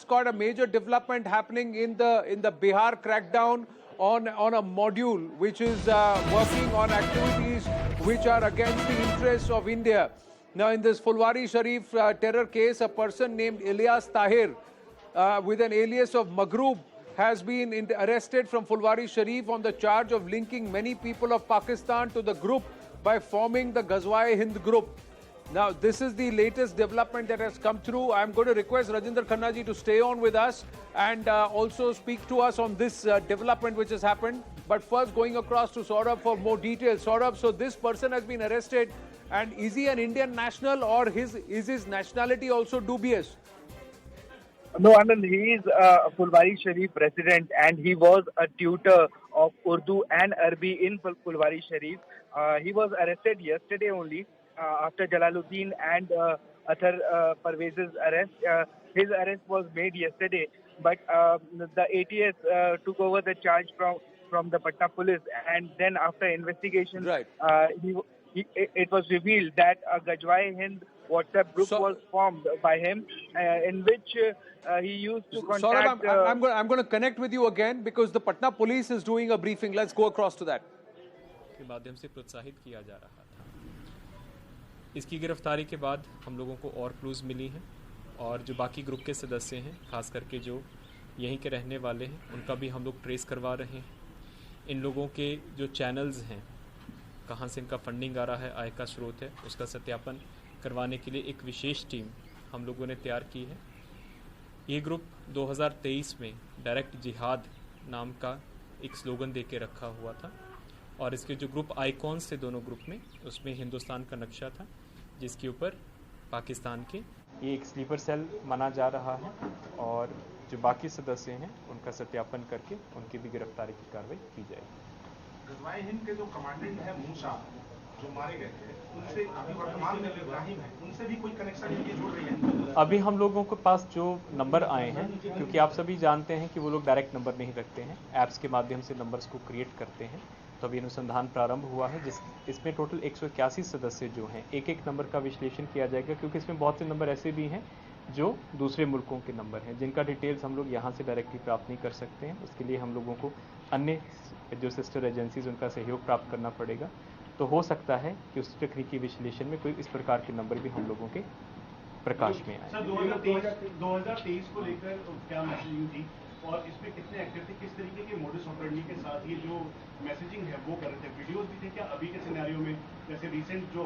got a major development happening in the Bihar crackdown on a module which is working on activities which are against the interests of India. Now, in this Fulwari Sharif terror case, a person named Ilyas Tahir with an alias of Maghroob has been arrested from Fulwari Sharif on the charge of linking many people of Pakistan to the group by forming the Ghazwa-e-Hind group. Now, this is the latest development that has come through. I'm going to request Rajinder Khanna ji to stay on with us and also speak to us on this development which has happened. But first, going across to Saurabh for more details. Saurabh, so this person has been arrested, and is he an Indian national, or is his nationality also dubious? No, Anand, he is a Fulwari Sharif resident and he was a tutor of Urdu and Arabic in Fulwari Sharif. He was arrested yesterday only after Jalaluddin and Athar Parvez's arrest. His arrest was made yesterday, but the ATS took over the charge from the Patna police, and then after investigation, right. It was revealed that a Ghazwa-e-Hind WhatsApp group was formed by him, in which he used to contact... Saurabh, I'm going to connect with you again because the Patna police is doing a briefing. Let's go across to that. के माध्यम से प्रोत्साहित किया जा रहा था। इसकी गिरफ्तारी के बाद हम लोगों को और क्लूज मिली हैं, और जो बाकी ग्रुप के सदस्य हैं, खास करके जो यहीं के रहने वाले हैं, उनका भी हम लोग ट्रेस करवा रहे हैं। इन लोगों के जो चैनल्स हैं, कहाँ से इनका फंडिंग आ रहा है, आय का स्रोत है, उसका सत्यापन करवाने के लिए एक विशेष टीम हम लोगों ने तैयार की है। ये ग्रुप 2023 में डायरेक्ट जिहाद नाम का एक स्लोगन दे के रखा हुआ था, और इसके जो ग्रुप आइकॉन्स थे दोनों ग्रुप में, उसमें हिंदुस्तान का नक्शा था, जिसके ऊपर पाकिस्तान के ये एक स्लीपर सेल माना जा रहा है, और जो बाकी सदस्य हैं उनका सत्यापन करके उनकी भी गिरफ्तारी की कार्रवाई की जाएगी। ग़ज़वा-ए-हिंद के जो कमांडेंट है मूसा, जो मारे गए थे, उनसे अभी वर्तमान में इब्राहिम है, उनसे भी कोई कनेक्शन इनके जुड़ रही है? अभी हम लोगों के पास जो नंबर आए हैं, क्योंकि आप सभी जानते हैं कि वो लोग डायरेक्ट नंबर नहीं रखते हैं, ऐप्स के माध्यम से नंबर्स को क्रिएट करते हैं, तो अभी अनुसंधान प्रारंभ हुआ है, इसमें टोटल 181 सदस्य जो हैं, एक एक नंबर का विश्लेषण किया जाएगा, क्योंकि इसमें बहुत से नंबर ऐसे भी हैं जो दूसरे मुल्कों के नंबर हैं, जिनका डिटेल्स हम लोग यहाँ से डायरेक्टली प्राप्त नहीं कर सकते हैं। उसके लिए हम लोगों को अन्य जो सिस्टर एजेंसीज उनका सहयोग प्राप्त करना पड़ेगा। तो हो सकता है कि उस तकनीकी विश्लेषण में कोई इस प्रकार के नंबर भी हम लोगों के प्रकाश में आए। 2023 को लेकर क्या मैसेजिंग थी, और इसमें कितने एक्टर थे, किस तरीके के मोडस ऑपरेंडी के साथ ये जो मैसेजिंग है वो कर रहे थे? वीडियोस भी थे क्या अभी के सिनेरियो में, जैसे रिसेंट जो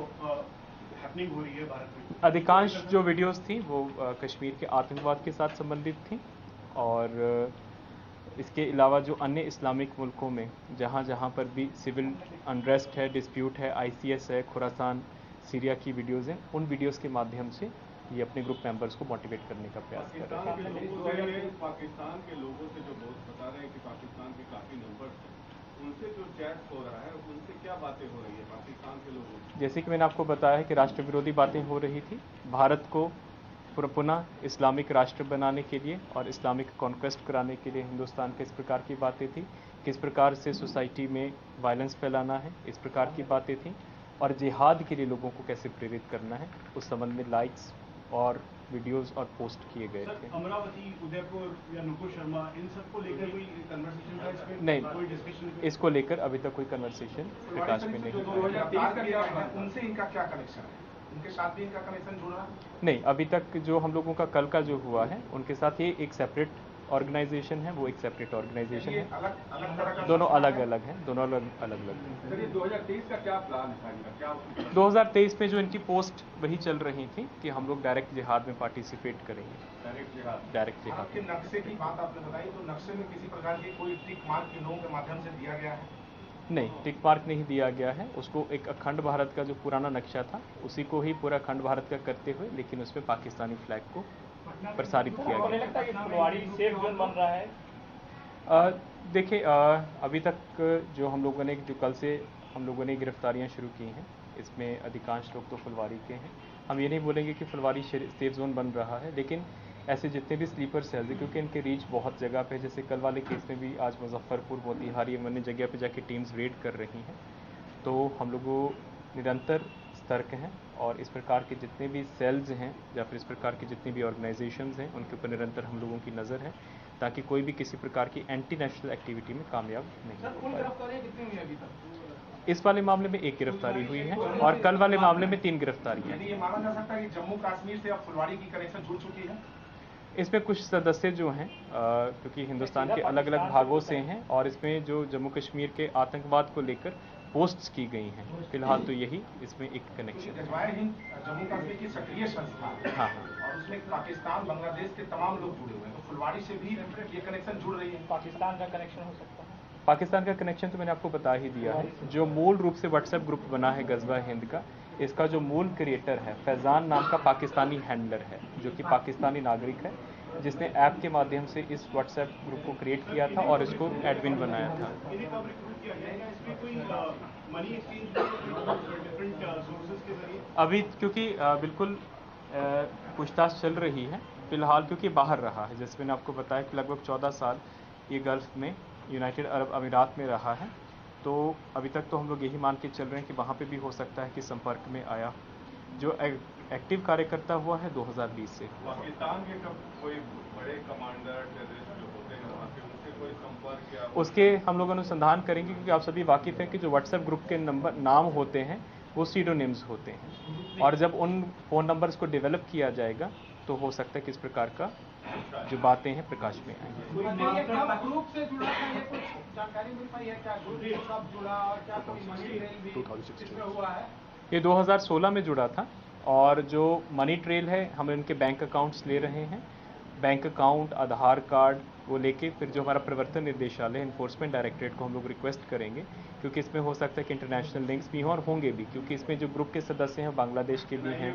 हैपनिंग हो रही है भारत में? अधिकांश जो वीडियोस थी वो कश्मीर के आतंकवाद के साथ संबंधित थी, और इसके अलावा जो अन्य इस्लामिक मुल्कों में जहाँ जहाँ पर भी सिविल अनरेस्ट है, डिस्प्यूट है, ICS है, खुरासान, सीरिया की वीडियोज़ हैं, उन वीडियोज़ के माध्यम से ये अपने ग्रुप मेंबर्स को मोटिवेट करने का प्रयास कर रहे हैं। पाकिस्तान के लोगों से जो दोस्त बता रहे हैं कि पाकिस्तान के काफ़ी नंबर हैं, उनसे जो चैट हो रहा है, उनसे क्या बातें हो रही है पाकिस्तान के लोगों से? जैसे कि मैंने आपको बताया कि राष्ट्र विरोधी बातें हो रही थी, भारत को पुनः इस्लामिक राष्ट्र बनाने के लिए और इस्लामिक कॉन्क्वेस्ट कराने के लिए हिंदुस्तान के इस प्रकार की बातें थी, किस प्रकार से सोसाइटी में वायलेंस फैलाना है, इस प्रकार की बातें थी, और जिहाद के लिए लोगों को कैसे प्रेरित करना है, उस संबंध में लाइक्स और वीडियोस और पोस्ट किए गए थे। अमरावती, उदयपुर या नुपुर शर्मा, इन सबको लेकर कोई कन्वर्सेशन था इसमें? नहीं, कोई डिस्कशन? इसको लेकर अभी तक कोई कन्वर्सेशन प्रकाश में नहीं हुआ। उनसे इनका क्या कनेक्शन है? उनके साथ भी इनका कनेक्शन जुड़ा? नहीं, अभी तक जो हम लोगों का कल का जो हुआ है, उनके साथ ये एक सेपरेट ऑर्गेनाइजेशन है, वो एक सेपरेट ऑर्गेनाइजेशन है, दोनों अलग अलग हैं, दोनों अलग अलग हैं। 2023 का क्या प्लान था इनका? 2023 में जो इनकी पोस्ट वही चल रही थी कि हम लोग डायरेक्ट जिहाद में पार्टिसिपेट करेंगे। डायरेक्ट जिहाद। आपके नक्शे की बात आपने बताई, तो नक्शे में किसी प्रकार की कोई टिक मार्क इन लोगों के माध्यम से दिया गया है? नहीं, टिक मार्क नहीं दिया गया है, उसको एक अखंड भारत का जो पुराना नक्शा था उसी को ही पूरा अखंड भारत का करते हुए, लेकिन उसमें पाकिस्तानी फ्लैग को प्रसारित किया गया। देखिए, अभी तक जो हम लोगों ने जो कल से हम लोगों ने गिरफ्तारियां शुरू की हैं, इसमें अधिकांश लोग तो फुलवारी के हैं। हम ये नहीं बोलेंगे कि फुलवारी सेफ जोन बन रहा है, लेकिन ऐसे जितने भी स्लीपर सेल्स हैं, क्योंकि इनके रीच बहुत जगह पे, जैसे कल वाले केस में भी आज मुजफ्फरपुर, मोतिहारी, अन्य जगह पे जाके टीम्स रेड कर रही हैं, तो हम लोगों निरंतर सतर्क हैं और इस प्रकार के जितने भी सेल्स हैं या फिर इस प्रकार की जितनी भी ऑर्गेनाइजेशंस हैं उनके ऊपर निरंतर हम लोगों की नज़र है ताकि कोई भी किसी प्रकार की एंटी नेशनल एक्टिविटी में कामयाब नहीं हो पाए। इस वाले मामले में 1 गिरफ्तारी हुई है और कल वाले मामले में 3 गिरफ्तारियां हैं। ये माना जा सकता है कि जम्मू कश्मीर से अब फुलवाड़ी की कनेक्शन जुड़ चुकी है। इसमें कुछ सदस्य जो हैं क्योंकि हिंदुस्तान के अलग अलग भागों से हैं और इसमें जो जम्मू कश्मीर के आतंकवाद को लेकर पोस्ट्स की गई हैं, फिलहाल तो यही इसमें एक कनेक्शन है। जजवाए हिंद जम्मू कश्मीर की सक्रिय संस्था है। हाँ और उसमें पाकिस्तान बांग्लादेश के तमाम लोग जुड़े हुए हैं, तो फुलवाड़ी से भी ये कनेक्शन जुड़ रही है। पाकिस्तान का कनेक्शन हो सकता है। पाकिस्तान का कनेक्शन तो मैंने आपको बता ही दिया है। जो मूल रूप से व्हाट्सएप ग्रुप बना है गजवा हिंद का, इसका जो मूल क्रिएटर है फैज़ान नाम का पाकिस्तानी हैंडलर है जो कि पाकिस्तानी नागरिक है, जिसने ऐप के माध्यम से इस व्हाट्सएप ग्रुप को क्रिएट किया था और इसको एडमिन बनाया था। अभी क्योंकि बिल्कुल पूछताछ चल रही है फिलहाल, क्योंकि बाहर रहा है, जैसे मैंने आपको बताया कि लगभग 14 साल ये गल्फ में यूनाइटेड अरब अमीरात में रहा है, तो अभी तक तो हम लोग यही मान के चल रहे हैं कि वहाँ पे भी हो सकता है कि संपर्क में आया। जो एक्टिव कार्यकर्ता हुआ है 2020 से। पाकिस्तान के कोई बड़े कमांडर टेररिस्ट जो होते हैं वहाँ पे उनसे कोई संपर्क या उसके हम लोग अनुसंधान करेंगे, क्योंकि आप सभी वाकिफ़ हैं कि जो व्हाट्सएप ग्रुप के नाम होते हैं वो सीडोनिम्स होते हैं और जब उन फ़ोन नंबर्स को डेवलप किया जाएगा तो हो सकता है कि इस प्रकार का जो बातें हैं प्रकाश में आएंगी। ग्रुप से जुड़ा था, ये कुछ जानकारी मिल पाई है क्या? ग्रुप कब जुड़ा और क्या कोई मनी ट्रेल हुआ है? ये 2016 में जुड़ा था और जो मनी ट्रेल है हम इनके बैंक अकाउंट्स ले रहे हैं। बैंक अकाउंट, आधार कार्ड वो लेके फिर जो हमारा प्रवर्तन निर्देशालय इन्फोर्समेंट डायरेक्टरेट को हम लोग रिक्वेस्ट करेंगे, क्योंकि इसमें हो सकता है कि इंटरनेशनल लिंक्स भी हों और होंगे भी, क्योंकि इसमें जो ग्रुप के सदस्य हैं बांग्लादेश के भी हैं,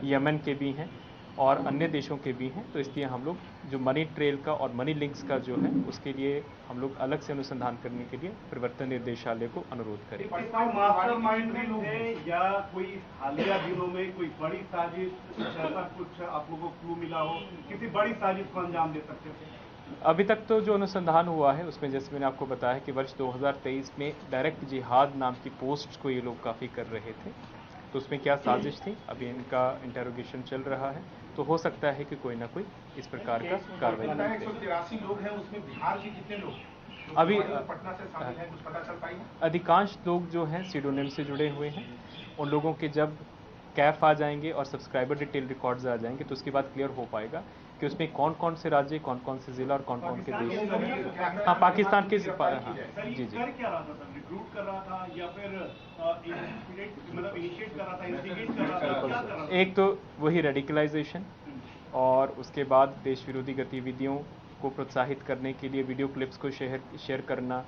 यमन के भी हैं और अन्य देशों के भी हैं। तो इसलिए हम लोग जो मनी ट्रेल का और मनी लिंक्स का जो है उसके लिए हम लोग अलग से अनुसंधान करने के लिए प्रवर्तन निर्देशालय को अनुरोध करेंगे। मास्टरमाइंड है या कोई हालिया दिनों में कोई बड़ी साजिश ऐसा कुछ आप लोगों को क्लू मिला हो, किसी बड़ी साजिश को अंजाम दे सकते थे? अभी तक तो जो अनुसंधान हुआ है उसमें जैसे मैंने आपको बताया कि वर्ष 2023 में डायरेक्ट जिहाद नाम की पोस्ट को ये लोग काफ़ी कर रहे थे, तो उसमें क्या साजिश थी अभी इनका इंटेरोगेशन चल रहा है, तो हो सकता है कि कोई ना कोई इस प्रकार का कार्रवाई। 183 लोग हैं, उसमें बिहार के कितने लोग अभी पटना से शामिल हैं, कुछ पता चल पाई है? अधिकांश लोग जो हैं सीडोनिम से जुड़े हुए हैं। उन लोगों के जब कैफ आ जाएंगे और सब्सक्राइबर डिटेल रिकॉर्ड्स आ जाएंगे तो उसके बाद क्लियर हो पाएगा कि उसमें कौन कौन से राज्य, कौन कौन से जिला और कौन कौन के देश। हाँ, पाकिस्तान के हाँ जी। कर क्या रहा था? रिक्रूट कर रहा था या फिर मतलब इनिशिएट कर रहा था, इंस्टिगेट कर रहा था, क्या कर रहा था? एक तो वही रेडिकलाइजेशन और उसके बाद देश विरोधी गतिविधियों को प्रोत्साहित करने के लिए वीडियो क्लिप्स को शेयर करना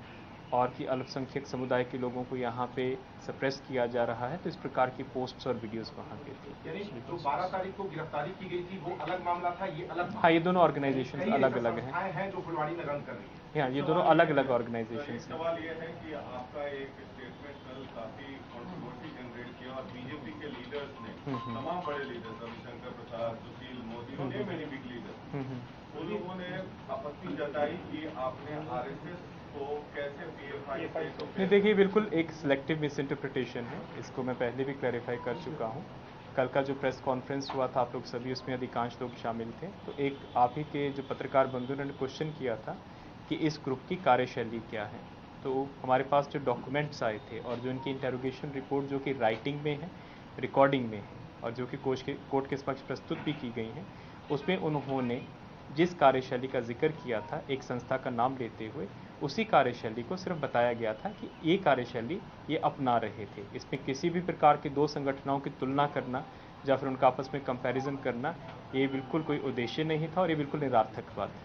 और कि अल्पसंख्यक समुदाय के लोगों को यहाँ पे सप्रेस किया जा रहा है, तो इस प्रकार की पोस्ट्स और वीडियोस वहाँ पे थी। यानी जो 12 तारीख को गिरफ्तारी की गई थी वो अलग मामला था, ये अलग? हाँ, ये दोनों ऑर्गेनाइजेशन अलग अलग हैं जो फुलवाड़ी में रन कर रही है। हाँ, ये दोनों अलग अलग ऑर्गेनाइजेशन हैं। सवाल ये है कि आपका एक स्टेटमेंट कल काफी कंट्रोवर्सी जनरेट किया और बीजेपी के लीडर्स ने, तमाम बड़े लीडर्स, रविशंकर प्रसाद, सुशील मोदी और मेनी बिग लीडर, उन लोगों ने आपत्ति जताई कि आपने आरएसएस को कैसे पीएफआई। देखिए, बिल्कुल एक सिलेक्टिव मिस इंटरप्रिटेशन है, इसको मैं पहले भी क्लैरिफाई कर चुका हूँ। कल का जो प्रेस कॉन्फ्रेंस हुआ था आप लोग सभी उसमें अधिकांश लोग शामिल थे, तो एक आप ही के जो पत्रकार बंधुओं ने क्वेश्चन किया था कि इस ग्रुप की कार्यशैली क्या है, तो हमारे पास जो डॉक्यूमेंट्स आए थे और जो इनकी इंटेरोगेशन रिपोर्ट जो कि राइटिंग में है, रिकॉर्डिंग में है और जो कि कोर्ट के समक्ष प्रस्तुत भी की गई हैं, उसमें उन्होंने जिस कार्यशैली का जिक्र किया था एक संस्था का नाम लेते हुए, उसी कार्यशैली को सिर्फ बताया गया था कि ये कार्यशैली ये अपना रहे थे। इसमें किसी भी प्रकार के दो संगठनों की तुलना करना या फिर उनका आपस में कंपैरिजन करना, ये बिल्कुल कोई उद्देश्य नहीं था और ये बिल्कुल निरार्थक बात है।